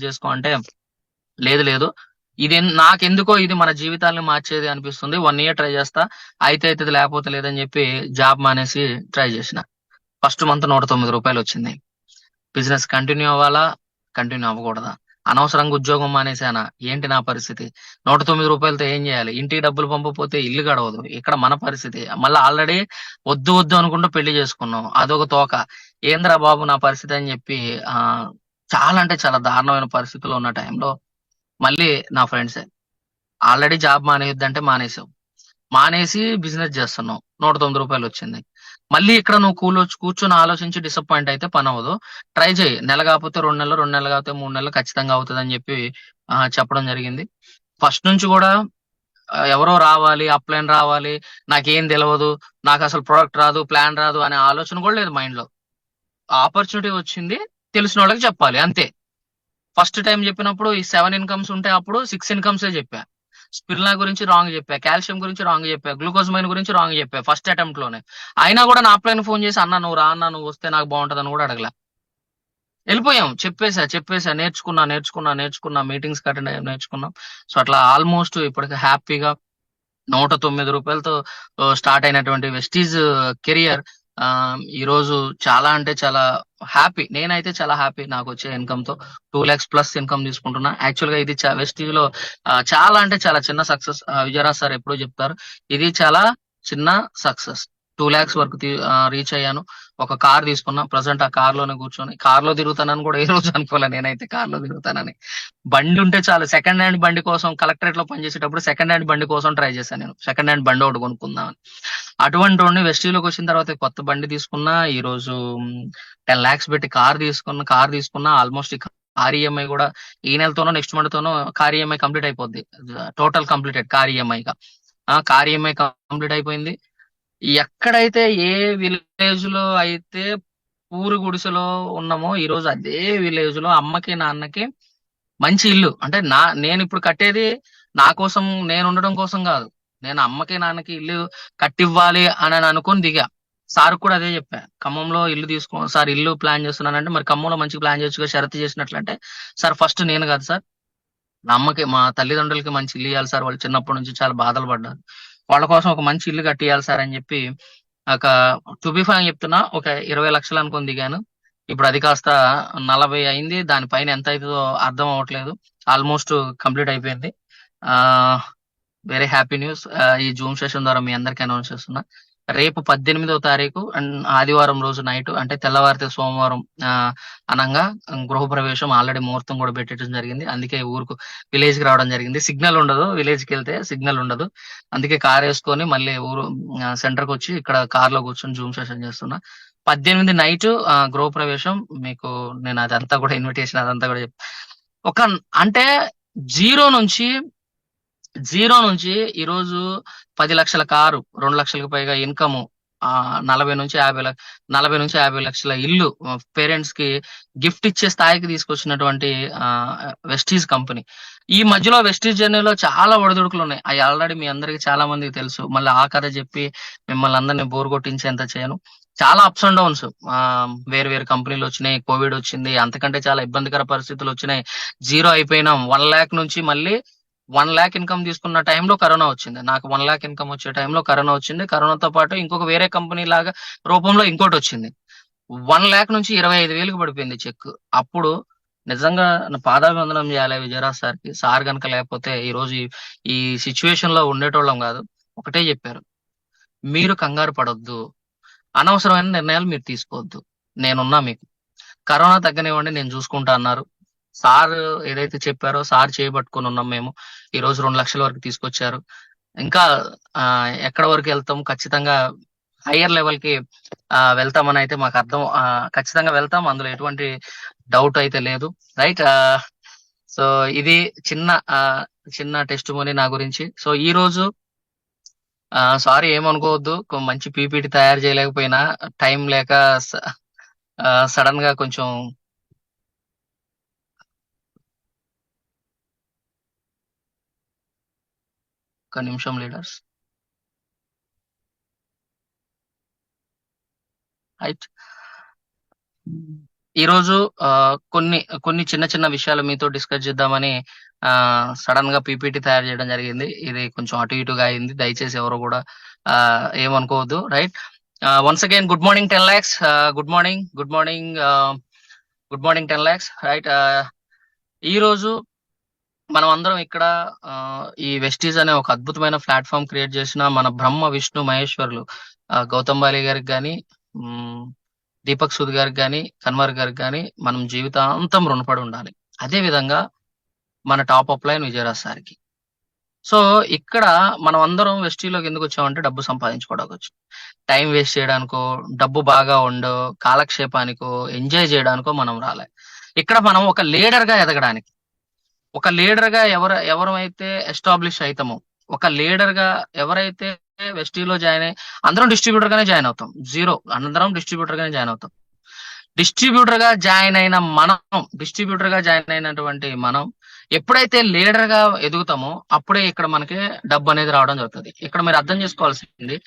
చేసుకో అంటే, లేదు లేదు, ఇది నాకెందుకో ఇది మన జీవితాలను మార్చేది అనిపిస్తుంది. 1 ఇయర్ ట్రై చేస్తా, అయితే అవుతుంది లేకపోతే లేదని చెప్పి జాబ్ మానేసి ట్రై చేసిన. ఫస్ట్ మంత్ రూ. 109 వచ్చింది. బిజినెస్ కంటిన్యూ అవ్వాలా, కంటిన్యూ అవ్వకూడదా? అనవసరంగా ఉద్యోగం మానేశానా? ఏంటి నా పరిస్థితి? రూ. 109తో ఏం చేయాలి? ఇంటికి డబ్బులు పంపకపోతే ఇల్లు గడవదు. ఇక్కడ మన పరిస్థితి. మళ్ళీ ఆల్రెడీ వద్దు వద్దు అనుకుంటూ పెళ్లి చేసుకున్నాం. అదొక తోక. ఏంద్రా బాబు నా పరిస్థితి అని చెప్పి ఆ చాలా అంటే చాలా దారుణమైన పరిస్థితిలో ఉన్న టైంలో మళ్ళీ నా ఫ్రెండ్సే ఆల్రెడీ జాబ్ మానేయొద్దంటే మానేసావు. మానేసి బిజినెస్ చేస్తున్నావు. రూ. 109 వచ్చింది. మళ్ళీ ఇక్కడ నువ్వు కూర్చొని ఆలోచించి డిసప్పాయింట్ అయితే పని అవ్వదు. ట్రై చేయి. నెల కాకపోతే 2 నెలలు, 2 నెలలు కాకపోతే 3 నెలలు ఖచ్చితంగా అవుతుందని చెప్పి చెప్పడం జరిగింది. ఫస్ట్ నుంచి కూడా ఎవరో రావాలి, అప్లైన్ రావాలి, నాకేం తెలియదు, నాకు అసలు ప్రొడక్ట్ రాదు, ప్లాన్ రాదు అనే ఆలోచన కూడా లేదు మైండ్ లో. ఆపర్చునిటీ వచ్చింది, తెలిసిన వాళ్ళకి చెప్పాలి అంతే. ఫస్ట్ టైం చెప్పినప్పుడు ఈ 7 ఇన్కమ్స్ ఉంటే అప్పుడు 6 ఇన్కమ్సే చెప్పా. స్పిరులినా గురించి రాంగ్ చెప్పా, కాల్షియం గురించి రాంగ్ చెప్పా, గ్లూకోజమైన్ గురించి రాంగ్ చెప్పా ఫస్ట్ అటెంప్ట్ లోనే. అయినా కూడా నా అప్లైన్ ఫోన్ చేసి అన్న నువ్వు రా అన్న, నువ్వు వస్తే నాకు బాగుంటది అని కూడా అడగల. వెళ్ళిపోయాం. చెప్పేసా, నేర్చుకున్నా, మీటింగ్స్ అటెండ్ అయ్యాం, నేర్చుకున్నాం. సో అట్లా ఆల్మోస్ట్ ఇప్పటికి హ్యాపీగా రూ. 109తో స్టార్ట్ అయినటువంటి వెస్టీజ్ కెరియర్ ఈ రోజు చాలా అంటే చాలా హ్యాపీ. నేనైతే చాలా హ్యాపీ నాకు వచ్చే ఇన్కమ్ తో. 2 lakhs ప్లస్ ఇన్కమ్ తీసుకుంటున్నా. యాక్చువల్ గా ఇది వెస్టీజ్ లో చాలా అంటే చాలా చిన్న సక్సెస్. విజయరాజ్ సార్ ఎప్పుడూ చెప్తారు, ఇది చాలా చిన్న సక్సెస్. 2 lakhs వరకు రీచ్ అయ్యాను. ఒక కార్ తీసుకున్నా. ప్రజెంట్ ఆ కార్ లోనే కూర్చొని కార్ లో తిరుగుతానని కూడా ఏ రోజు అనుకోలే నేనైతే కార్ లో తిరుగుతానని. బండి ఉంటే చాలు. సెకండ్ హ్యాండ్ బండి కోసం కలెక్టరేట్ లో పనిచేసేటప్పుడు సెకండ్ హ్యాండ్ బండి కోసం ట్రై చేశాను నేను. సెకండ్ హ్యాండ్ బండి ఒకటి కొనుక్కుందామని. అటువంటి వాడిని వెస్టీలోకి వచ్చిన తర్వాత కొత్త బండి తీసుకున్నా. ఈ రోజు 10 lakhs పెట్టి కార్ తీసుకున్నా. ఆల్మోస్ట్ ఈ కార్ ఈఎంఐ కూడా ఈ నెలతోనో నెక్స్ట్ మంత్ తోనో కార్ ఈఎంఐ కంప్లీట్ అయిపోద్ది. టోటల్ కంప్లీటెడ్ కార్ ఈఎంఐ గా. కార్ ఈఎంఐ కంప్లీట్ అయిపోయింది. ఎక్కడైతే ఏ విలేజ్ లో అయితే పూరి గుడిసెలో ఉన్నామో ఈ రోజు అదే విలేజ్ లో అమ్మకి నాన్నకి మంచి ఇల్లు. అంటే నేను ఇప్పుడు కట్టేది నా కోసం, నేను ఉండడం కోసం కాదు. నేను అమ్మకి నాన్నకి ఇల్లు కట్టివ్వాలి అని అనుకుని దిగా. సార్ కూడా అదే చెప్పా. ఖమ్మంలో ఇల్లు సార్ ఇల్లు ప్లాన్ చేస్తున్నానంటే, మరి ఖమ్మంలో మంచి ప్లాన్ చేయొచ్చుగా షరతు చేసినట్లంటే, సార్ ఫస్ట్ నేను కాదు సార్, మా అమ్మకి మా తల్లిదండ్రులకి మంచి ఇల్లు ఇవ్వాలి సార్, వాళ్ళు చిన్నప్పటి నుంచి చాలా బాధలు పడ్డారు, వాళ్ళ కోసం ఒక మంచి ఇల్లు కట్టియాలి సార్ అని చెప్పి ఒక టు బి ఫ్రాంక్ చెప్తున్నా, ఒక 20 లక్షలు అనుకుని దిగాను. ఇప్పుడు అది కాస్త 40 అయింది. దానిపైన ఎంత అవుతుందో అర్థం అవ్వట్లేదు. ఆల్మోస్ట్ కంప్లీట్ అయిపోయింది. ఆ వెరీ హ్యాపీ న్యూస్. ఈ జూమ్ సెషన్ ద్వారా మీ అందరికీ అనౌన్స్ చేస్తున్నా, రేపు 18వ తారీఖు అండ్ ఆదివారం రోజు నైట్, అంటే తెల్లవారితే సోమవారం అనంగా గృహప్రవేశం ఆల్రెడీ ముహూర్తం కూడా పెట్టడం జరిగింది. అందుకే ఊరుకు విలేజ్ కి రావడం జరిగింది. సిగ్నల్ ఉండదు, విలేజ్ కి వెళ్తే సిగ్నల్ ఉండదు. అందుకే కార్ వేసుకొని మళ్ళీ ఊరు సెంటర్ కి వచ్చి ఇక్కడ కార్ లో కూర్చొని జూమ్ సెషన్ చేస్తున్నా. 18 నైట్ గృహప్రవేశం. మీకు నేను అదంతా కూడా ఇన్విటేషన్ అదంతా కూడా ఒక అంటే జీరో నుంచి జీరో నుంచి ఈ రోజు 10 లక్షల కారు, 2 లక్షలకు పైగా ఇన్కమ్, 40 నుంచి 50 లక్షల ఇల్లు, పేరెంట్స్ కి గిఫ్ట్ ఇచ్చే స్థాయికి తీసుకొచ్చినటువంటి వెస్టీజ్ కంపెనీ. ఈ మధ్యలో వెస్టీజ్ జర్నీలో చాలా ఒడిదుడుకులు ఉన్నాయి. అవి ఆల్రెడీ మీ అందరికి చాలా మందికి తెలుసు. మళ్ళీ ఆ కథ చెప్పి మిమ్మల్ని అందరినీ బోర్ కొట్టించేంత చేయను. చాలా అప్స్ అండ్ డౌన్స్. వేరు వేరు కంపెనీలు వచ్చినాయి, కోవిడ్ వచ్చింది, అంతకంటే చాలా ఇబ్బందికర పరిస్థితులు వచ్చినాయి. జీరో అయిపోయినాం. 1 lakh నుంచి మళ్ళీ 1 lakh ఇన్కమ్ తీసుకున్న టైంలో కరోనా వచ్చింది. నాకు 1 lakh ఇన్కమ్ వచ్చే టైంలో కరోనా వచ్చింది. కరోనాతో పాటు ఇంకొక వేరే కంపెనీ లాగా రూపంలో ఇంకోటి వచ్చింది. 1 lakh నుంచి 25,000కి పడిపోయింది చెక్. అప్పుడు నిజంగా నా పాదాభివందనం చేయాలి విజయరాజ్ సార్కి. సార్ గనక లేకపోతే ఈ రోజు ఈ సిచ్యువేషన్ లో ఉండేటోళ్ళం కాదు. ఒకటే చెప్పారు, మీరు కంగారు పడొద్దు, అనవసరమైన నిర్ణయాలు మీరు తీసుకోవద్దు, నేనున్నా మీకు, కరోనా తగ్గనివ్వండి నేను చూసుకుంటా అన్నారు. సార్ ఏదైతే చెప్పారో సార్ చేయబట్టుకొని ఉన్నాం మేము. ఈ రోజు 2 లక్షల వరకు తీసుకొచ్చారు. ఇంకా ఎక్కడ వరకు వెళ్తాం, ఖచ్చితంగా హయ్యర్ లెవెల్ కి వెళ్తామని అయితే మాకు అర్థం. ఖచ్చితంగా వెళ్తాం, అందులో ఎటువంటి డౌట్ అయితే లేదు. రైట్. సో ఇది చిన్న చిన్న టెస్ట్ మోనీ నా గురించి. సో ఈ రోజు సారీ ఏమనుకోవద్దు, మంచి పీపీటీ తయారు చేయలేకపోయినా, టైం లేక సడన్ గా కొంచెం. ఒక నిమిషం లీడర్స్. రైట్. ఈ రోజు కొన్ని కొన్ని చిన్న చిన్న విషయాలు మీతో డిస్కస్ చేద్దామని సడన్ గా పీపీటీ తయారు చేయడం జరిగింది. ఇది కొంచెం అటు ఇటుగా అయింది. దయచేసి ఎవరు కూడా ఏమనుకోవద్దు. Right. Once again good morning 10 lakhs. Good morning, good morning, good morning 10 lakhs. Right. ఈ రోజు మనం అందరం ఇక్కడ ఈ వెస్టీజ్ అనే ఒక అద్భుతమైన ప్లాట్ఫామ్ క్రియేట్ చేసిన మన బ్రహ్మ విష్ణు మహేశ్వరులు గౌతమ్ బాలి గారికి కానీ, దీపక్ సూద్ గారికి కానీ, కన్వర్ గారికి కానీ మనం జీవితాంతం రుణపడి ఉండాలి. అదే విధంగా మన టాప్ అప్ లైన్ విజయరాజ్ సార్కి. సో ఇక్కడ మనం అందరం వెస్టీలోకి ఎందుకు వచ్చామంటే డబ్బు సంపాదించుకోవడానికి వచ్చాం. టైం వేస్ట్ చేయడానికో, డబ్బు బాగా ఉండో, కాలక్షేపానికో, ఎంజాయ్ చేయడానికో మనం రాలే. ఇక్కడ మనం ఒక లీడర్ గా ఎదగడానికి, ఒక లీడర్ గా ఎవరైతే ఎస్టాబ్లిష్ అవుతామో, ఒక లీడర్ గా ఎవరైతే వెస్టీలో జాయిన్ అయ్యి అందరం డిస్ట్రిబ్యూటర్ గానే జాయిన్ అవుతాం. అందరం డిస్ట్రిబ్యూటర్ గానే జాయిన్ అవుతాం. డిస్ట్రిబ్యూటర్ గా జాయిన్ అయినటువంటి మనం ఎప్పుడైతే లీడర్ గా ఎదుగుతామో అప్పుడే ఇక్కడ మనకి డబ్బు అనేది రావడం జరుగుతుంది. ఇక్కడ మీరు అర్థం చేసుకోవాల్సింది,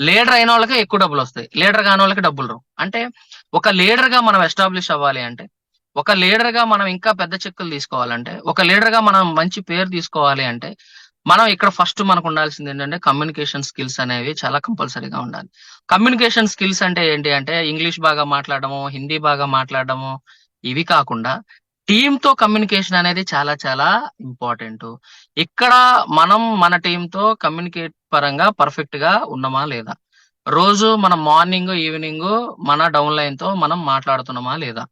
లీడర్ అయిన వాళ్ళకి ఎక్కువ డబ్బులు వస్తాయి, లీడర్ కాని వాళ్ళకి డబ్బులు రావు. అంటే ఒక లీడర్ గా మనం ఎస్టాబ్లిష్ అవ్వాలి అంటే, ఒక లీడర్ గా మనం ఇంకా పెద్ద చెక్కులు తీసుకోవాలంటే, ఒక లీడర్ గా మనం మంచి పేరు తీసుకోవాలి అంటే, మనం ఇక్కడ ఫస్ట్ మనకు ఉండాల్సింది ఏంటంటే కమ్యూనికేషన్ స్కిల్స్ అనేవి చాలా కంపల్సరీగా ఉండాలి. కమ్యూనికేషన్ స్కిల్స్ అంటే ఏంటి అంటే ఇంగ్లీష్ బాగా మాట్లాడడము, హిందీ బాగా మాట్లాడడము, ఇవి కాకుండా టీమ్ తో కమ్యూనికేషన్ అనేది చాలా చాలా ఇంపార్టెంట్. ఇక్కడ మనం మన టీమ్ తో కమ్యూనికేట్ పరంగా పర్ఫెక్ట్ గా ఉన్నామా లేదా, రోజు మనం మార్నింగ్ ఈవినింగ్ మన డౌన్ లైన్ తో మనం మాట్లాడుతున్నామా లేదా,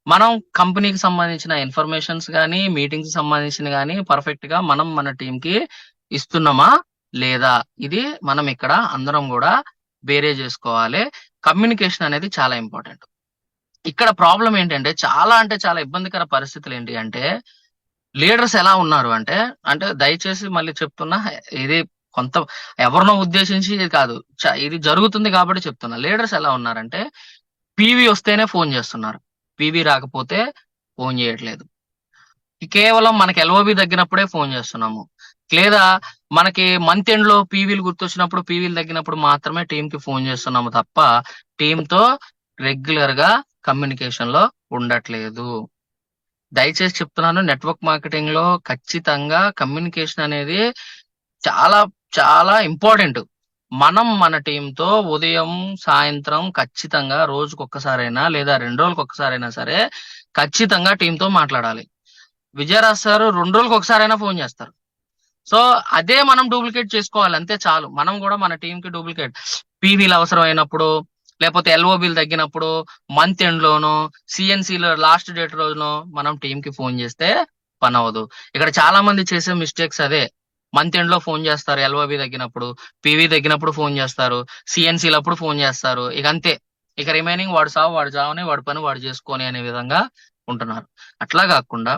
మనం కంపెనీకి సంబంధించిన ఇన్ఫర్మేషన్స్ కానీ, మీటింగ్స్ సంబంధించిన కానీ పర్ఫెక్ట్ గా మనం మన టీమ్ కి ఇస్తున్నామా లేదా, ఇది మనం ఇక్కడ అందరం కూడా బేరే చేసుకోవాలి. కమ్యూనికేషన్ అనేది చాలా ఇంపార్టెంట్. ఇక్కడ ప్రాబ్లం ఏంటంటే చాలా అంటే చాలా ఇబ్బందికర పరిస్థితులు ఏంటి అంటే, లీడర్స్ ఎలా ఉన్నారు అంటే, దయచేసి మళ్ళీ చెప్తున్నా, ఇది కొంత ఎవరినో ఉద్దేశించి ఇది కాదు, ఇది జరుగుతుంది కాబట్టి చెప్తున్నా. లీడర్స్ ఎలా ఉన్నారంటే పీవీ వస్తేనే ఫోన్ చేస్తున్నారు, పీవీ రాకపోతే ఫోన్ చేయట్లేదు. కేవలం మనకి ఎల్ఓబి తగ్గినప్పుడే ఫోన్ చేస్తున్నాము, లేదా మనకి మంత్ ఎండ్ లో పీవీలు గుర్తొచ్చినప్పుడు, పీవీలు తగ్గినప్పుడు మాత్రమే టీమ్ కి ఫోన్ చేస్తున్నాము తప్ప టీమ్ తో రెగ్యులర్ గా కమ్యూనికేషన్ లో ఉండట్లేదు. దయచేసి చెప్తున్నాను, నెట్వర్క్ మార్కెటింగ్ లో ఖచ్చితంగా కమ్యూనికేషన్ అనేది చాలా చాలా ఇంపార్టెంట్. మనం మన టీంతో ఉదయం సాయంత్రం ఖచ్చితంగా రోజుకొక్కసారైనా లేదా 2 రోజులకు ఒక్కసారైనా సరే ఖచ్చితంగా టీంతో మాట్లాడాలి. విజయరాజ్ సార్ 2 రోజులకు ఒకసారైనా ఫోన్ చేస్తారు. సో అదే మనం డూప్లికేట్ చేసుకోవాలి, అంతే చాలు. మనం కూడా మన టీం కి డూప్లికేట్ పీవీలు అవసరమైనప్పుడు, లేకపోతే ఎల్ఓబీలు తగ్గినప్పుడు, మంత్ ఎండ్ లోనో, సిఎన్సీలో లాస్ట్ డేట్ రోజునో మనం టీం కి ఫోన్ చేస్తే పని అవ్వదు. ఇక్కడ చాలా మంది చేసే మిస్టేక్స్ అదే. మంత్ ఎండ్ లో ఫోన్ చేస్తారు, ఎల్ఓబి తగ్గినప్పుడు, పీవీ తగ్గినప్పుడు ఫోన్ చేస్తారు, సిఎన్సీలు అప్పుడు ఫోన్ చేస్తారు. ఇక అంతే, ఇక రిమైనింగ్ వాడు చావని, వాడి పని వాడు చేసుకొని అనే విధంగా ఉంటున్నారు. అట్లా కాకుండా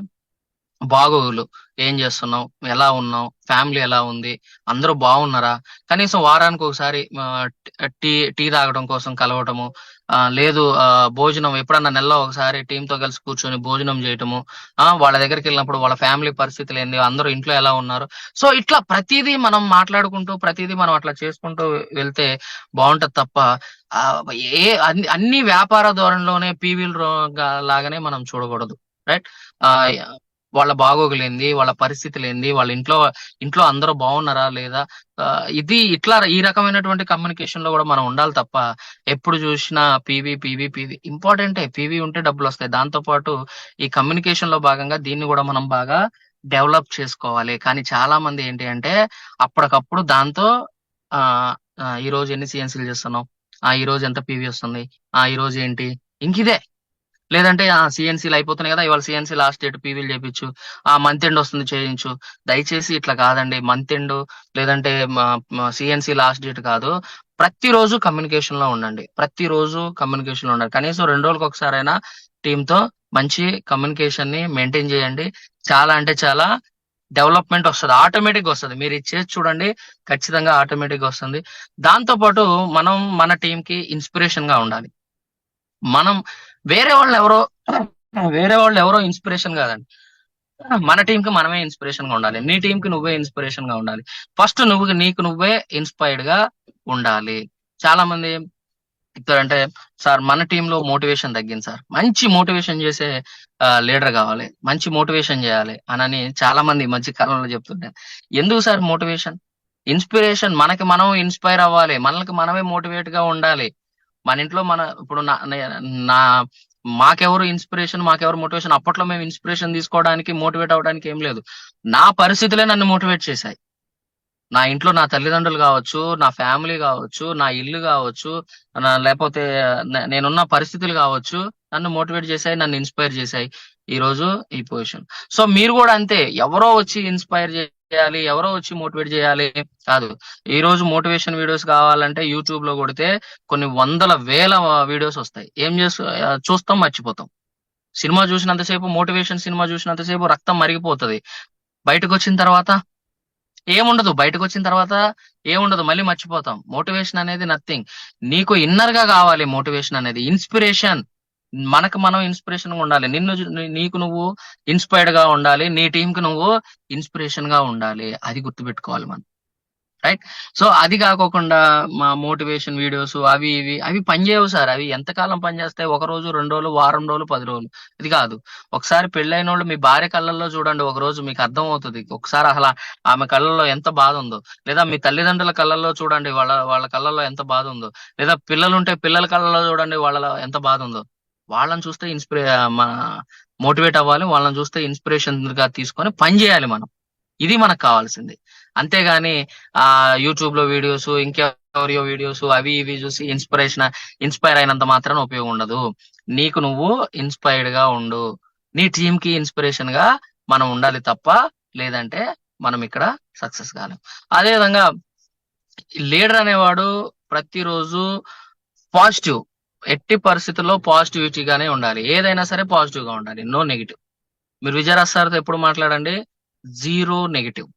బాగోగులు, ఏం చేస్తున్నావు, ఎలా ఉన్నావు, ఫ్యామిలీ ఎలా ఉంది, అందరూ బాగున్నారా, కనీసం వారానికి ఒకసారి టీ టీ తాగడం కోసం కలవటము, లేదు భోజనం ఎప్పుడన్నా నెలలో ఒకసారి టీంతో కలిసి కూర్చొని భోజనం చేయటము, వాళ్ళ దగ్గరికి వెళ్ళినప్పుడు వాళ్ళ ఫ్యామిలీ పరిస్థితులు ఏంది, అందరూ ఇంట్లో ఎలా ఉన్నారు. సో ఇట్లా ప్రతిదీ మనం మాట్లాడుకుంటూ, ప్రతిదీ మనం అట్లా చేసుకుంటూ వెళ్తే బాగుంటది తప్ప అన్ని వ్యాపార ధోరణిలోనే పీవీలు లాగానే మనం చూడకూడదు. రైట్. వాళ్ళ బాగోగులేంది, వాళ్ళ పరిస్థితులు ఏంది, వాళ్ళ ఇంట్లో అందరూ బాగున్నారా లేదా, ఇది ఇట్లా ఈ రకమైనటువంటి కమ్యూనికేషన్ లో కూడా మనం ఉండాలి తప్ప ఎప్పుడు చూసినా పీవీ పీవీ పీవీ ఇంపార్టెంటే. పీవీ ఉంటే డబ్బులు వస్తాయి. దాంతో పాటు ఈ కమ్యూనికేషన్ లో భాగంగా దీన్ని కూడా మనం బాగా డెవలప్ చేసుకోవాలి. కానీ చాలా మంది ఏంటి అంటే అప్పటికప్పుడు దాంతో ఆ ఈ రోజు ఎన్ని సిఎన్సీలు చేస్తున్నావు, ఈ రోజు ఎంత పీవీ వస్తుంది, ఈ రోజు ఏంటి, ఇంకిదే. లేదంటే సిఎన్సీలు అయిపోతున్నాయి కదా, ఇవాళ సిఎన్సీ లాస్ట్ డేట్, పీవీలు చేయించు, మంత్ ఎండ్ వస్తుంది చేయించు. దయచేసి ఇట్లా కాదండి. మంత్ ఎండ్ లేదంటే సిఎన్సీ లాస్ట్ డేట్ కాదు, ప్రతిరోజు కమ్యూనికేషన్ లో ఉండండి. ప్రతిరోజు కమ్యూనికేషన్ లో ఉండండి. కనీసం 2 రోజులకు ఒకసారైనా టీంతో మంచి కమ్యూనికేషన్ ని మెయింటైన్ చేయండి. చాలా అంటే చాలా డెవలప్మెంట్ వస్తుంది, ఆటోమేటిక్ గా వస్తుంది. మీరు ఇచ్చేది చూడండి, ఖచ్చితంగా ఆటోమేటిక్ గా వస్తుంది. దాంతో పాటు మనం మన టీం కి ఇన్స్పిరేషన్ గా ఉండాలి. మనం వేరే వాళ్ళు ఎవరో ఇన్స్పిరేషన్ కాదండి, మన టీం కి మనమే ఇన్స్పిరేషన్ గా ఉండాలి. నీ టీం కి నువ్వే ఇన్స్పిరేషన్ గా ఉండాలి. ఫస్ట్ నీకు నువ్వే ఇన్స్పైర్డ్ గా ఉండాలి. చాలా మంది చెప్తారంటే, సార్ మన టీంలో మోటివేషన్ తగ్గింది సార్, మంచి మోటివేషన్ చేసే లీడర్ కావాలి, మంచి మోటివేషన్ చేయాలి అని చాలా మంది ఈ మధ్య కాలంలో చెప్తుంటారు. ఎందుకు సార్ మోటివేషన్? ఇన్స్పిరేషన్, మనకి మనం ఇన్స్పైర్ అవ్వాలి, మనకి మనమే మోటివేట్ గా ఉండాలి. మన ఇంట్లో ఇప్పుడు నా మాకెవరు ఇన్స్పిరేషన్, మాకెవరు మోటివేషన్? అప్పట్లో మేము ఇన్స్పిరేషన్ తీసుకోవడానికి, మోటివేట్ అవ్వడానికి ఏం లేదు, నా పరిస్థితులే నన్ను మోటివేట్ చేశాయి. నా ఇంట్లో నా తల్లిదండ్రులు కావచ్చు, నా ఫ్యామిలీ కావచ్చు, నా ఇల్లు కావచ్చు, లేకపోతే నేనున్న పరిస్థితులు కావచ్చు, నన్ను మోటివేట్ చేశాయి, నన్ను ఇన్స్పైర్ చేశాయి ఈ రోజు ఈ పొజిషన్. సో మీరు కూడా అంతే, ఎవరో వచ్చి ఇన్స్పైర్ చేయాలి, ఎవరో వచ్చి మోటివేట్ చేయాలి కాదు. ఈ రోజు మోటివేషన్ వీడియోస్ కావాలంటే యూట్యూబ్ లో కొడితే కొన్ని వందల వేల వీడియోస్ వస్తాయి. ఏం చూస్తాం, మర్చిపోతాం. సినిమా చూసినంతసేపు, మోటివేషన్ సినిమా చూసినంతసేపు రక్తం మరిగిపోతుంది. బయటకు వచ్చిన తర్వాత ఏముండదు, బయటకు వచ్చిన తర్వాత ఏముండదు, మళ్ళీ మర్చిపోతాం. మోటివేషన్ అనేది నథింగ్. నీకు ఇన్నర్ గా కావాలి మోటివేషన్ అనేది, ఇన్స్పిరేషన్. మనకు మనం ఇన్స్పిరేషన్ గా ఉండాలి, నీకు నువ్వు ఇన్స్పైర్డ్ గా ఉండాలి, నీ టీం కి నువ్వు ఇన్స్పిరేషన్ గా ఉండాలి. అది గుర్తుపెట్టుకోవాలి మనం, రైట్? సో అది కాకోకుండా మా మోటివేషన్ వీడియోస్ అవి ఇవి అవి పనిచేయవు సార్. అవి ఎంతకాలం పనిచేస్తాయి? ఒక రోజు, 2 రోజులు, వారం రోజులు, 10 రోజులు. ఇది కాదు. ఒకసారి పెళ్ళైన వాళ్ళు మీ భార్య కళ్ళల్లో చూడండి, ఒక రోజు మీకు అర్థం అవుతుంది ఒకసారి అసలు ఆమె కళ్ళల్లో ఎంత బాధ ఉందో. లేదా మీ తల్లిదండ్రుల కళ్ళల్లో చూడండి, వాళ్ళ వాళ్ళ కళ్ళల్లో ఎంత బాధ ఉందో. లేదా పిల్లలుంటే పిల్లల కళ్ళల్లో చూడండి, వాళ్ళ ఎంత బాధ ఉందో. వాళ్ళని చూస్తే మన మోటివేట్ అవ్వాలి, వాళ్ళని చూస్తే ఇన్స్పిరేషన్ గా తీసుకొని పని చేయాలి మనం. ఇది మనకు కావాల్సింది. అంతేగాని యూట్యూబ్ లో వీడియోస్, ఇంకెవరియో వీడియోస్ అవి ఇవి చూసి ఇన్స్పైర్ అయినంత మాత్రాన ఉపయోగం ఉండదు. నీకు నువ్వు ఇన్స్పైర్డ్ గా ఉండు, నీ టీం కి ఇన్స్పిరేషన్ గా మనం ఉండాలి తప్ప, లేదంటే మనం ఇక్కడ సక్సెస్ కాలేం. అదే విధంగా లీడర్ అనేవాడు ప్రతిరోజు పాజిటివ్, ఎట్టి పరిస్థితుల్లో పాజిటివిటీగానే ఉండాలి. ఏదైనా సరే పాజిటివ్ గా ఉండాలి, నో నెగిటివ్. మీరు విజయరాజ్ సార్తో ఎప్పుడు మాట్లాడండి, 0 నెగిటివ్,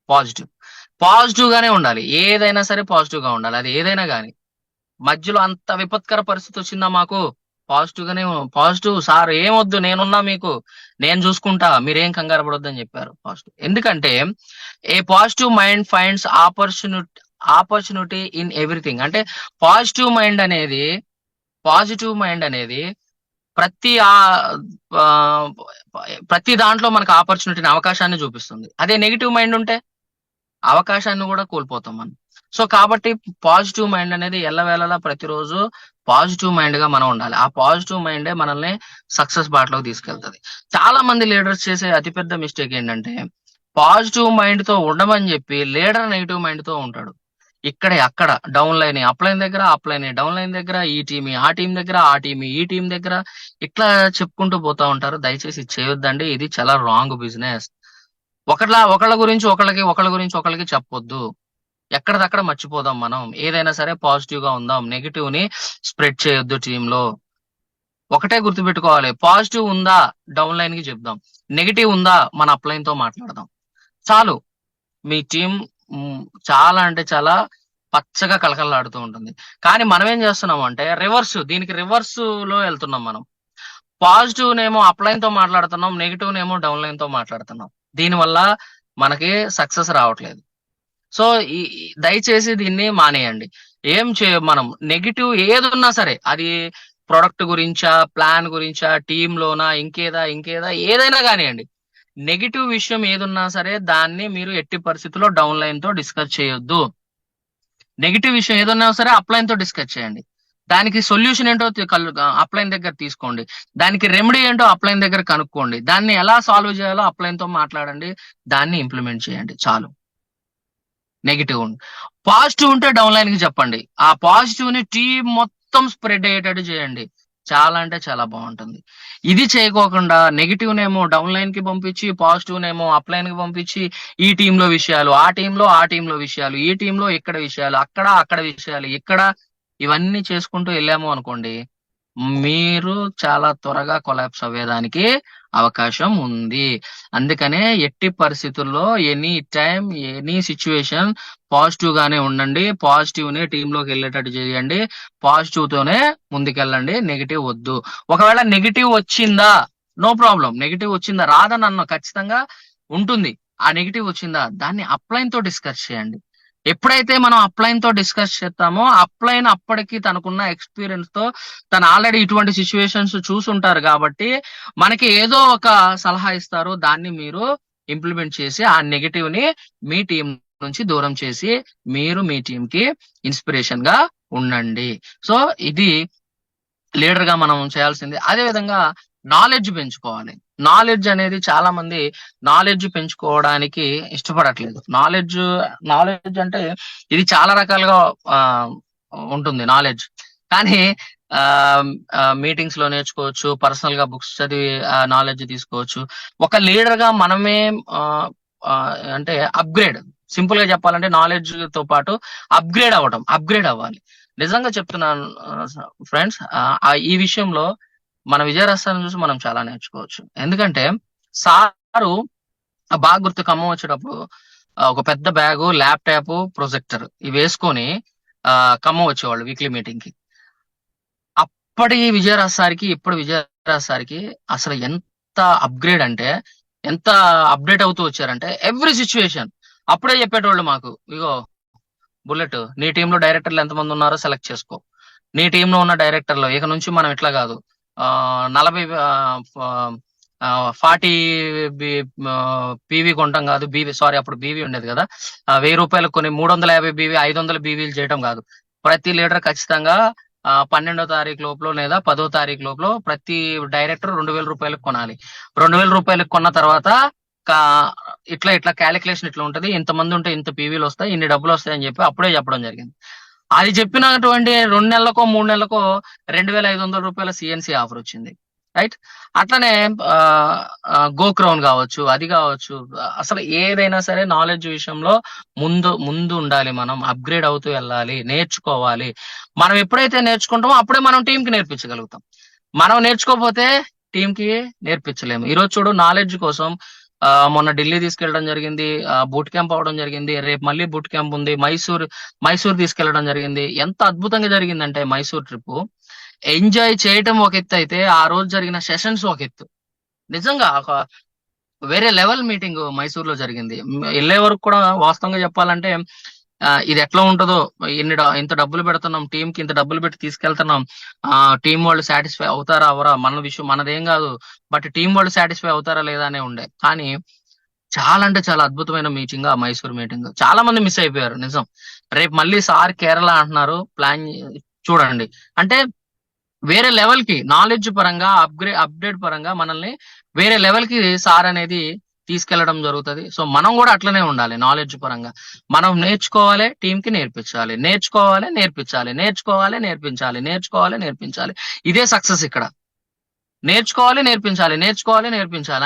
పాజిటివ్ గానే ఉండాలి. ఏదైనా సరే పాజిటివ్ గా ఉండాలి, అది ఏదైనా గానీ. మధ్యలో అంత విపత్కర పరిస్థితి వచ్చిందా మాకు, పాజిటివ్ సార్, ఏమొద్దు, నేనున్నా మీకు, నేను చూసుకుంటా, మీరేం కంగారు పడొద్దని చెప్పారు. పాజిటివ్. ఎందుకంటే a positive mind finds opportunity in everything. అంటే పాజిటివ్ మైండ్ అనేది ప్రతి దాంట్లో మనకు ఆపర్చునిటీని, అవకాశాన్ని చూపిస్తుంది. అదే నెగిటివ్ మైండ్ ఉంటే అవకాశాన్ని కూడా కోల్పోతాం మనం. సో కాబట్టి పాజిటివ్ మైండ్ అనేది ఎల్లవేళలా ప్రతిరోజు పాజిటివ్ మైండ్ గా మనం ఉండాలి. ఆ పాజిటివ్ మైండే మనల్ని సక్సెస్ బాటలోకి తీసుకెళ్తుంది. చాలా మంది లీడర్స్ చేసే అతిపెద్ద మిస్టేక్ ఏంటంటే, పాజిటివ్ మైండ్ తో ఉండమని చెప్పి లీడర్ నెగిటివ్ మైండ్ తో ఉంటాడు. ఇక్కడే అక్కడ డౌన్ లైన్, అప్ లైన్ దగ్గర, అప్ లైన్ డౌన్ లైన్ దగ్గర, ఈ టీం ఆ టీం దగ్గర, ఆ టీం ఈ టీం దగ్గర, ఇట్లా చెప్పుకుంటూ పోతా ఉంటారు. దయచేసి చేయొద్దండి, ఇది చాలా రాంగ్ బిజినెస్. ఒకళ్ళ గురించి ఒకళ్ళకి చెప్పొద్దు. ఎక్కడిదక్కడ మర్చిపోదాం మనం. ఏదైనా సరే పాజిటివ్ గా ఉందాం, నెగిటివ్ ని స్ప్రెడ్ చేయొద్దు టీంలో. ఒకటే గుర్తుపెట్టుకోవాలి, పాజిటివ్ ఉందా డౌన్ లైన్ కి చెప్దాం, నెగిటివ్ ఉందా మన అప్ లైన్ తో మాట్లాడదాం. చాలు, మీ టీం చాలా అంటే చాలా పచ్చగా కలకలలాడుతూ ఉంటుంది. కానీ మనం ఏం చేస్తున్నాం అంటే దీనికి రివర్స్ లో వెళ్తున్నాం మనం. పాజిటివ్ నేమో అప్ లైన్ తో మాట్లాడుతున్నాం, నెగిటివ్ నేమో డౌన్ లైన్ తో మాట్లాడుతున్నాం. దీనివల్ల మనకి సక్సెస్ రావట్లేదు. సో దయచేసి దీన్ని మానేయండి. మనం నెగిటివ్ ఏది ఉన్నా సరే, అది ప్రొడక్ట్ గురించా, ప్లాన్ గురించా, టీమ్ లోనా, ఇంకేదా ఏదైనా కానివ్వండి, నెగిటివ్ విషయం ఏదున్నా సరే దాన్ని మీరు ఎట్టి పరిస్థితుల్లో డౌన్ లైన్ తో డిస్కస్ చేయొద్దు. నెగిటివ్ విషయం ఏదన్నా సరే అప్ లైన్ తో డిస్కస్ చేయండి. దానికి సొల్యూషన్ ఏంటో అప్ లైన్ దగ్గర తీసుకోండి, దానికి రెమెడీ ఏంటో అప్ లైన్ దగ్గర కనుక్కోండి, దాన్ని ఎలా సాల్వ్ చేయాలో అప్ లైన్ తో మాట్లాడండి, దాన్ని ఇంప్లిమెంట్ చేయండి. చాలు. నెగిటివ్ పాజిటివ్ ఉంటే డౌన్ లైన్ కి చెప్పండి, ఆ పాజిటివ్ ని టీం మొత్తం స్ప్రెడ్ అయ్యేటట్టు చేయండి. చాలా అంటే చాలా బాగుంటుంది. ఇది చేయకోకుండా నెగిటివ్ నేమో డౌన్ లైన్ కి పంపించి, పాజిటివ్ నేమో అప్ లైన్ కి పంపించి, ఈ టీంలో విషయాలు, ఆ టీంలో విషయాలు, ఈ టీంలో ఇక్కడ విషయాలు, అక్కడ విషయాలు, ఇక్కడ, ఇవన్నీ చేసుకుంటూ వెళ్ళాము అనుకోండి, మీరు చాలా త్వరగా కొలాప్స్ అవ్వేదానికి అవకాశం ఉంది. అందుకనే ఎట్టి పరిస్థితుల్లో, any time, any situation positive గానే ఉండండి. పాజిటివ్ ని టీంలోకి వెళ్ళేటట్టు చేయండి. పాజిటివ్ తోనే ముందుకెళ్ళండి, నెగిటివ్ వద్దు. ఒకవేళ నెగిటివ్ వచ్చిందా, నో ప్రాబ్లం. నెగిటివ్ వచ్చిందా, రాదని ఖచ్చితంగా ఉంటుంది. ఆ నెగిటివ్ వచ్చిందా, దాన్ని అప్ లైన్ తో డిస్కస్ చేయండి. ఎప్పుడైతే మనం అప్లైన్ తో డిస్కస్ చేస్తామో అప్లైన్ అప్పటికి తనకున్న ఎక్స్పీరియన్స్ తో తను ఆల్రెడీ ఇటువంటి సిచ్యువేషన్స్ చూసుంటారు కాబట్టి మనకి ఏదో ఒక సలహా ఇస్తారు, దాన్ని మీరు ఇంప్లిమెంట్ చేసి ఆ నెగటివ్ ని మీ టీం నుంచి దూరం చేసి మీరు మీ టీం కి ఇన్స్పిరేషన్ గా ఉండండి. సో ఇది లీడర్ గా మనం చేయాల్సింది. అదే విధంగా నాలెడ్జ్ పెంచుకోవాలి. నాలెడ్జ్ అనేది చాలా మంది నాలెడ్జ్ పెంచుకోవడానికి ఇష్టపడట్లేదు. నాలెడ్జ్ అంటే ఇది చాలా రకాలుగా ఆ ఉంటుంది నాలెడ్జ్. కానీ మీటింగ్స్ లో నేర్చుకోవచ్చు, పర్సనల్ గా బుక్స్ చదివి నాలెడ్జ్ తీసుకోవచ్చు. ఒక లీడర్ గా మనమే ఆ, ఆ, అంటే అప్గ్రేడ్, సింపుల్ గా చెప్పాలంటే నాలెడ్జ్ తో పాటు అప్గ్రేడ్ అవ్వాలి. నిజంగా చెప్తున్నాను ఫ్రెండ్స్, ఈ విషయంలో మన విజయరాస్తాన్ని చూసి మనం చాలా నేర్చుకోవచ్చు. ఎందుకంటే సారు బాగా గుర్తు, ఖమ్మం వచ్చేటప్పుడు ఒక పెద్ద బ్యాగు, ల్యాప్టాప్, ప్రొజెక్టర్ ఇవి వేసుకొని ఖమ్మం వచ్చేవాళ్ళు వీక్లీ మీటింగ్ కి. అప్పటి విజయరాజ్ సార్కి ఇప్పుడు విజయరాజ్ సార్కి అసలు ఎంత అప్గ్రేడ్ అంటే, ఎంత అప్డేట్ అవుతూ వచ్చారంటే ఎవ్రీ సిచ్యువేషన్ అప్పుడే చెప్పేటోళ్ళు మాకు, ఇగో బుల్లెట్, నీ టీంలో డైరెక్టర్లు ఎంతమంది ఉన్నారో సెలెక్ట్ చేసుకో. నీ టీంలో ఉన్న డైరెక్టర్లు ఇక నుంచి మనం ఇట్లా కాదు, 40 40 పీవీ కొంటాం కాదు, బీవీ సారీ అప్పుడు బీవీ ఉండేది కదా, 1000 రూపాయలకు కొన్ని 350 బీవీ 500 బీవీలు చేయడం కాదు. ప్రతి లీడర్ ఖచ్చితంగా 12వ తారీఖు లోపల లేదా 10వ తారీఖు లోపల ప్రతి డైరెక్టర్ 2000 రూపాయలకు కొనాలి. 2000 రూపాయలకు కొన్న తర్వాత ఇట్లా క్యాలిక్యులేషన్ ఇట్లా ఉంటది, ఇంతమంది ఉంటే ఇంత పీవీలు వస్తాయి, ఇన్ని డబ్బులు వస్తాయి అని చెప్పి అప్పుడే చెప్పడం జరిగింది. అది చెప్పినటువంటి 2 నెలలకో 3 నెలలకో 2500 రూపాయల సిఎన్సి ఆఫర్ వచ్చింది. రైట్. అట్లనే గోక్రౌన్ కావచ్చు, అది కావచ్చు, అసలు ఏదైనా సరే నాలెడ్జ్ విషయంలో ముందు ఉండాలి. మనం అప్గ్రేడ్ అవుతూ వెళ్ళాలి, నేర్చుకోవాలి. మనం ఎప్పుడైతే నేర్చుకుంటామో అప్పుడే మనం టీం కి నేర్పించగలుగుతాం. మనం నేర్చుకోకపోతే టీం కి నేర్పించలేము. ఈరోజు చూడు, నాలెడ్జ్ కోసం మొన్న ఢిల్లీ తీసుకెళ్ళడం జరిగింది, బూట్ క్యాంప్ అవడం జరిగింది, రేపు మళ్ళీ బూట్ క్యాంప్ ఉంది, మైసూర్ తీసుకెళ్లడం జరిగింది. ఎంత అద్భుతంగా జరిగిందంటే మైసూర్ ట్రిప్ ఎంజాయ్ చేయటం ఒక ఎత్తు అయితే ఆ రోజు జరిగిన సెషన్స్ ఒక ఎత్తు. నిజంగా ఒక వేరే లెవెల్ మీటింగ్ మైసూర్ లో జరిగింది. వెళ్ళే వరకు కూడా వాస్తవంగా చెప్పాలంటే ఇది ఎట్లా ఉంటుందో, ఇంత డబ్బులు పెడుతున్నాం టీం కి, ఇంత డబ్బులు పెట్టి తీసుకెళ్తున్నాం, టీం వాళ్ళు సాటిస్ఫై అవుతారా అవరా మన విషయం మనదేం కాదు, బట్ టీం వాళ్ళు సాటిస్ఫై అవుతారా లేదా అనే ఉండే. కానీ చాలా అంటే చాలా అద్భుతమైన మీటింగ్ ఆ మైసూర్ మీటింగ్. చాలా మంది మిస్ అయిపోయారు నిజం. రేపు మళ్ళీ సార్ కేరళ అంటున్నారు, ప్లాన్ చూడండి. అంటే వేరే లెవెల్ కి నాలెడ్జ్ పరంగా అప్డేట్ పరంగా మనల్ని వేరే లెవెల్ కి సార్ అనేది తీసుకెళ్లడం జరుగుతుంది. సో మనం కూడా అట్లనే ఉండాలి. నాలెడ్జ్ పరంగా మనం నేర్చుకోవాలి, టీం కి నేర్పించాలి, నేర్పించాలి. ఇదే సక్సెస్ ఇక్కడ. నేర్చుకోవాలి,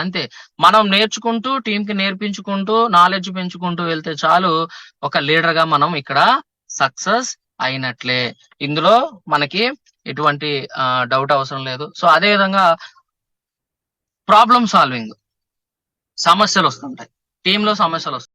అంతే. మనం నేర్చుకుంటూ టీం కి నేర్పించుకుంటూ నాలెడ్జ్ పెంచుకుంటూ వెళ్తే చాలు, ఒక లీడర్ గా మనం ఇక్కడ సక్సెస్ అయినట్లే. ఇందులో మనకి ఎటువంటి డౌట్ అవసరం లేదు. సో అదే విధంగా ప్రాబ్లమ్ సాల్వింగ్, సమస్యలు వస్తుంటాయి టీంలో, సమస్యలు వస్తాయి.